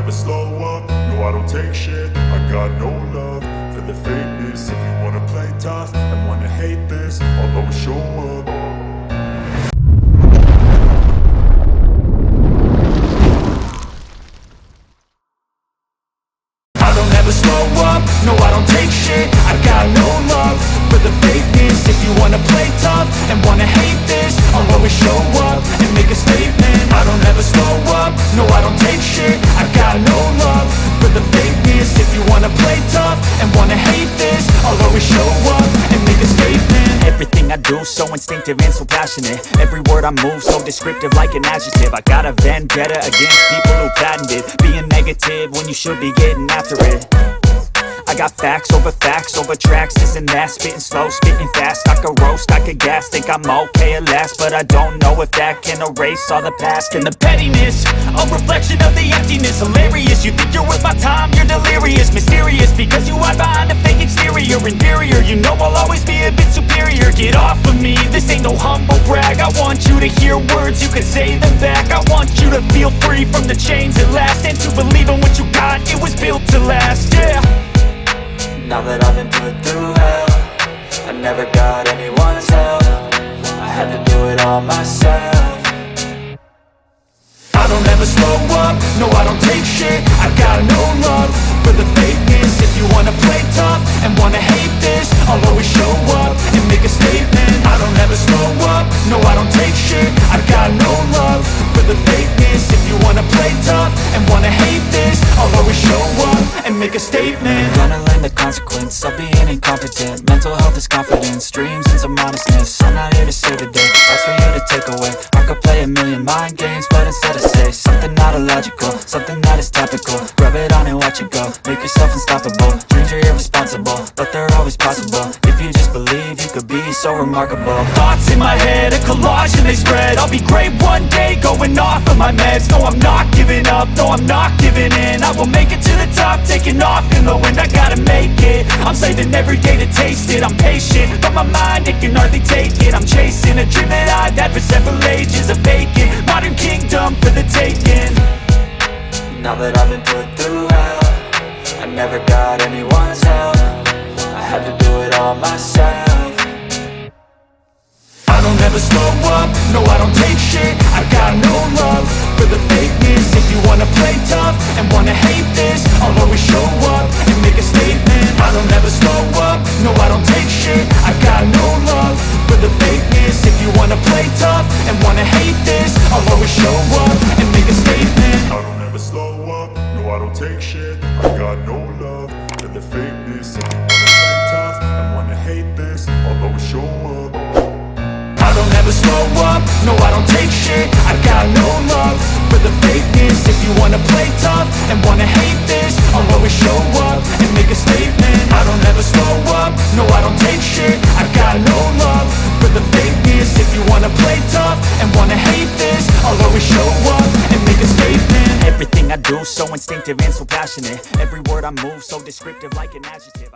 never slow up, no I don't take shit. I got no love for the fakeness. If you wanna play tough and wanna hate this, I'll always show up. I don't ever slow up, no I don't take shit. I got no love for the fakeness. If you wanna play tough and wanna hate this, I'll always show up and make a statement. I don't ever slow up, no I don't take shit. I got no love for the fakeness. If you wanna play tough and wanna hate this, I'll always show up and make a statement. Everything I do so instinctive and so passionate. Every word I move so descriptive like an adjective. I got a vendetta against people who patented being negative when you should be getting after it. I got facts over tracks, this and that. Spitting slow, spitting fast. I could roast, I could gas. Think I'm okay at last, but I don't know if that can erase all the past. And the pettiness, a reflection of the emptiness. Hilarious, you think you're worth my time, you're delirious. Mysterious, because you hide behind a fake exterior. Inferior, you know I'll always be a bit superior. Get off of me, this ain't no humble brag. I want you to hear words, you can say them back. I want you to feel free from the chains at last, and to believe in what you got, it was built to last, yeah. Now that I've been put through hell, I never got anyone's help. I had to do it all myself. I don't ever slow up, no I don't take shit. I got no love for the fakeness. If you wanna play tough and wanna hate this, I'll always show up and make a statement. I don't ever slow up, no I don't take shit. I got no love for the fakeness. If you wanna play tough and wanna hate this, I'll always show up and make a statement. Gonna learn the consequence of being incompetent. Mental health is confidence, dreams and some modestness. I'm not here to save the day, that's for you to take away. I could play a million mind games, but instead I say something not illogical, something that is topical. Rub it on and watch it go, make yourself unstoppable. Dreams are irresponsible, but they're always possible. If you just believe, you could be so remarkable. Thoughts in my head, a collage and they spread. I'll be great one day, going off of my meds. No, I'm not giving up, no, I'm not giving in. I will make it to the top, taking off in the wind. I gotta make it, I'm saving every day to taste it. I'm patient, but my mind, it can hardly take it. I'm chasing a dream that I've had for several ages. A vacant, modern kingdom for the taking. Now that I've been put through hell, I never got anyone's help. I had to do it all myself. I don't ever slow up, no I don't take shit. I got no love for the fakeness. If you wanna play tough and wanna hate this, I'll always show up and make a statement. I don't ever slow up, no I don't take shit. I got no love for the fakeness. If you wanna play tough and wanna hate this, I'll always show up and make a statement. I don't ever slow up, no I don't take shit. I got no love for the fakeness. If you wanna play tough and wanna hate this, I'll always show up. I don't ever slow up, no I don't take shit. I got no love for the fakeness. If you wanna play tough and wanna hate this, I'll always show up and make a statement. I don't ever slow up, no I don't take shit. I got no love for the fakeness. If you wanna play tough and wanna hate this, I'll always show up and make a statement. Everything I do so instinctive and so passionate. Every word I move so descriptive like an adjective.